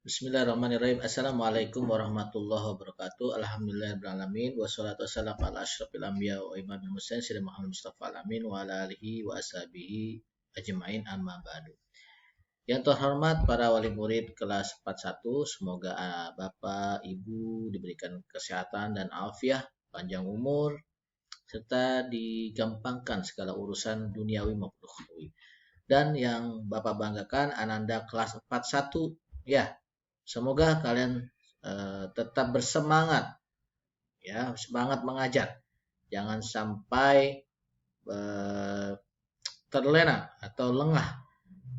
Bismillahirrahmanirrahim. Assalamualaikum warahmatullahi wabarakatuh. Alhamdulillahirrahmanirrahim. Wassalatu wassalamu ala asyrafil anbiya wa imamil mursalin sayyidina Muhammad Mustafa alamin wa ala alihi wa ashabihi ajmain amma ba'du. Yang terhormat para wali murid kelas 41, semoga Bapak Ibu diberikan kesehatan dan afiat, panjang umur, serta digampangkan segala urusan duniawi maupun ukhrawi. Dan yang Bapak banggakan Ananda kelas 41, ya. Semoga kalian tetap bersemangat, ya, semangat mengajar. Jangan sampai terlena atau lengah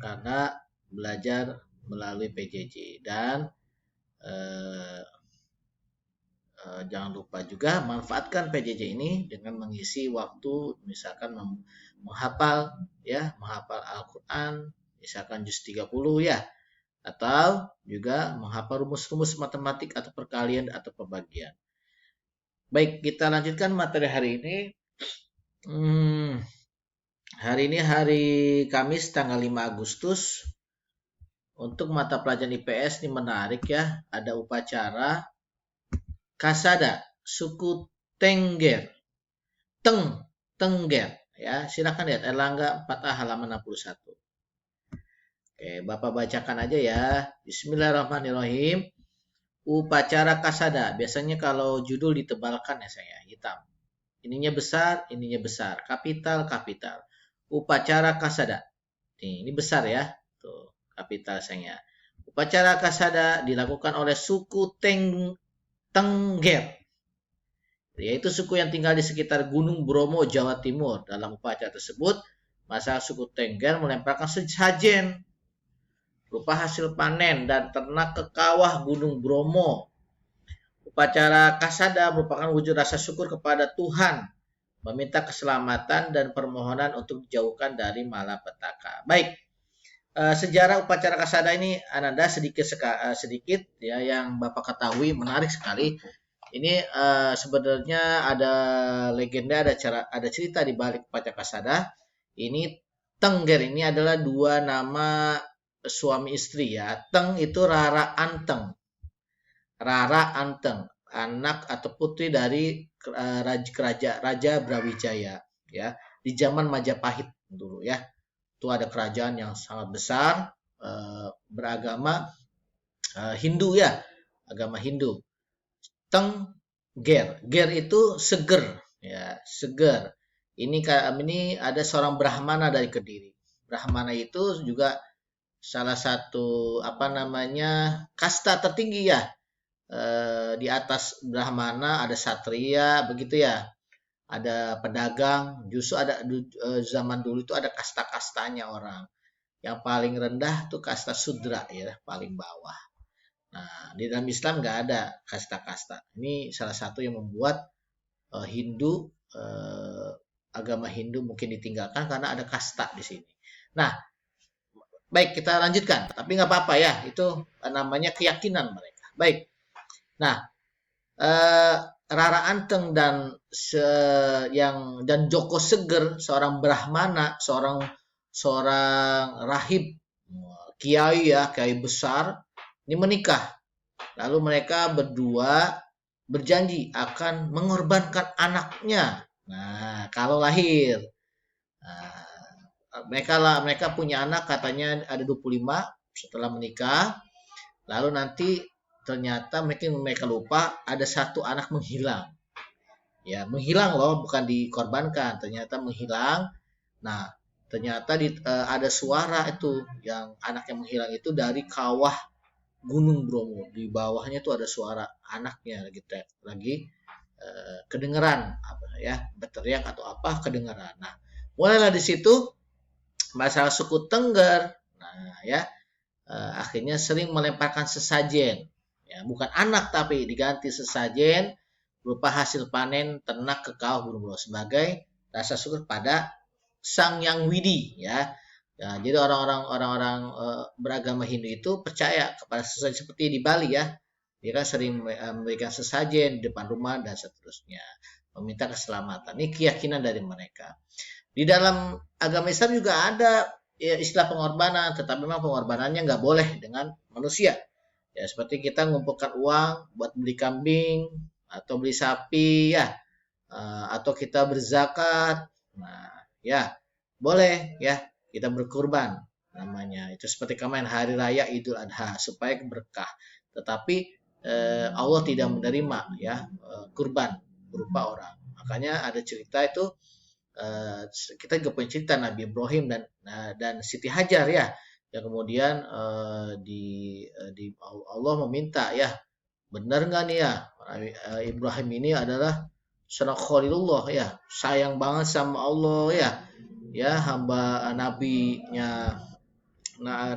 karena belajar melalui PJJ. Dan jangan lupa juga manfaatkan PJJ ini dengan mengisi waktu, misalkan menghafal Al-Quran, misalkan juz 30 ya, atau juga menghafal rumus-rumus matematik atau perkalian atau pembagian. Baik, kita lanjutkan materi hari ini. Hari ini hari Kamis tanggal 5 Agustus. Untuk mata pelajaran IPS ini menarik ya, ada upacara Kasada suku Tengger. Tengger ya. Silakan lihat Erlangga 4A halaman 61. Oke, Bapak bacakan aja ya. Bismillahirrahmanirrahim. Upacara Kasada. Biasanya kalau judul ditebalkan ya saya, hitam. Ininya besar. Kapital. Upacara Kasada. Ini besar ya. Tuh, kapital saya. Upacara Kasada dilakukan oleh suku Tengger. Yaitu suku yang tinggal di sekitar Gunung Bromo, Jawa Timur. Dalam upacara tersebut, masa suku Tengger melemparkan sesajen berupa hasil panen dan ternak ke kawah Gunung Bromo. Upacara Kasada merupakan wujud rasa syukur kepada Tuhan, meminta keselamatan dan permohonan untuk dijauhkan dari malapetaka. Baik, sejarah upacara Kasada ini Ananda sedikit ya yang Bapak ketahui menarik sekali. Ini sebenarnya ada legenda, ada cerita di balik upacara Kasada. Ini Tengger ini adalah dua nama suami istri ya. Teng itu Rara Anteng, anak atau putri dari Raja Brawijaya ya. Di zaman Majapahit dulu ya. Itu ada kerajaan yang sangat besar, beragama Hindu ya, agama Hindu. Tengger, ger itu seger ya, seger. Ini ada seorang Brahmana dari Kediri. Brahmana itu juga salah satu kasta tertinggi ya. Di atas Brahmana ada Satria begitu ya. Ada pedagang, justru ada zaman dulu itu ada kasta-kastanya orang. Yang paling rendah tuh kasta Sudra ya, paling bawah. Nah, di dalam Islam nggak ada kasta-kasta. Ini salah satu yang membuat Hindu, agama Hindu mungkin ditinggalkan karena ada kasta di sini. Nah, baik, kita lanjutkan. Tapi nggak apa-apa ya, itu namanya keyakinan mereka. Baik. Nah, Rara Anteng dan Joko Seger, seorang Brahmana, seorang rahib, kiai besar, ini menikah. Lalu mereka berdua berjanji akan mengorbankan anaknya. Nah, kalau lahir. Mereka punya anak katanya ada 25 setelah menikah. Lalu nanti ternyata mereka lupa ada satu anak menghilang. Ya, menghilang loh, bukan dikorbankan, ternyata menghilang. Nah, ternyata ada suara itu yang anak yang menghilang itu dari kawah Gunung Bromo. Di bawahnya itu ada suara anaknya lagi kedengeran berteriak atau apa kedengeran. Nah, mulailah di situ masalah suku Tengger. Nah, ya akhirnya sering melemparkan sesajen. Ya, bukan anak tapi diganti sesajen berupa hasil panen ternak ke kawah Gunung Bromo sebagai rasa syukur pada Sang Yang Widi ya. Ya, jadi orang-orang beragama Hindu itu percaya kepada sesajen seperti di Bali ya. Dia kan sering memberikan sesajen di depan rumah dan seterusnya, meminta keselamatan. Ini keyakinan dari mereka. Di dalam agama Islam juga ada istilah pengorbanan, tetapi memang pengorbanannya nggak boleh dengan manusia. Ya, seperti kita ngumpulkan uang buat beli kambing atau beli sapi ya, atau kita berzakat. Nah, ya, boleh ya kita berkurban namanya. Itu seperti kemarin hari raya Idul Adha supaya berkah. Tetapi Allah tidak menerima ya kurban berupa orang. Makanya ada cerita itu kita juga punya cerita Nabi Ibrahim dan Siti Hajar ya. Yang kemudian di Allah meminta ya, benar nggak nih ya Ibrahim ini adalah seorang Khalilullah ya, sayang banget sama Allah ya, ya hamba nabinya,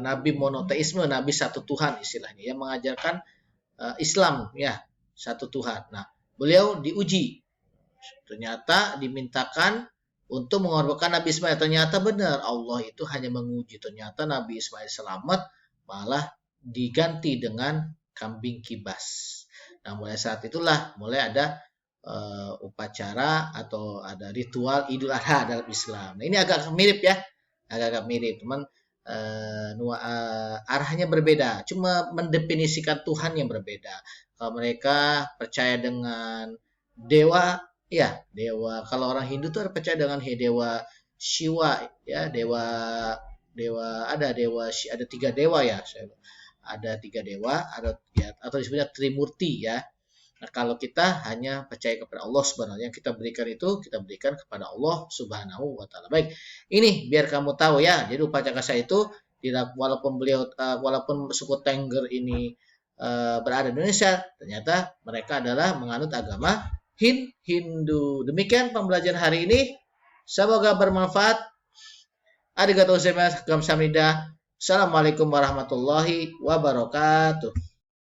nabi monoteisme, nabi satu Tuhan istilahnya, yang mengajarkan Islam ya, satu Tuhan. Nah, beliau diuji, ternyata dimintakan untuk mengorbankan Nabi Ismail. Ternyata benar, Allah itu hanya menguji. Ternyata Nabi Ismail selamat, malah diganti dengan kambing kibas. Nah, mulai saat itulah mulai ada upacara atau ada ritual Idul Adha dalam Islam. Nah, ini agak mirip ya, agak mirip, teman. Arahnya berbeda, cuma mendefinisikan Tuhan yang berbeda. Kalau mereka percaya dengan dewa, ya dewa. Kalau orang Hindu tuh percaya dengan dewa Shiva, ya ada 3 dewa ya, ada 3 dewa, ada ya, atau disebutnya Trimurti ya. Nah, kalau kita hanya percaya kepada Allah sebenarnya, yang kita berikan itu kita berikan kepada Allah Subhanahu wa taala. Baik, ini biar kamu tahu ya. Jadi upacara kasa itu walaupun walaupun suku Tengger ini berada di Indonesia, ternyata mereka adalah menganut agama Hindu. Demikian pembelajaran hari ini. Semoga bermanfaat. Arigatou gozaimasu. Kamsahamnida. Assalamualaikum warahmatullahi wabarakatuh.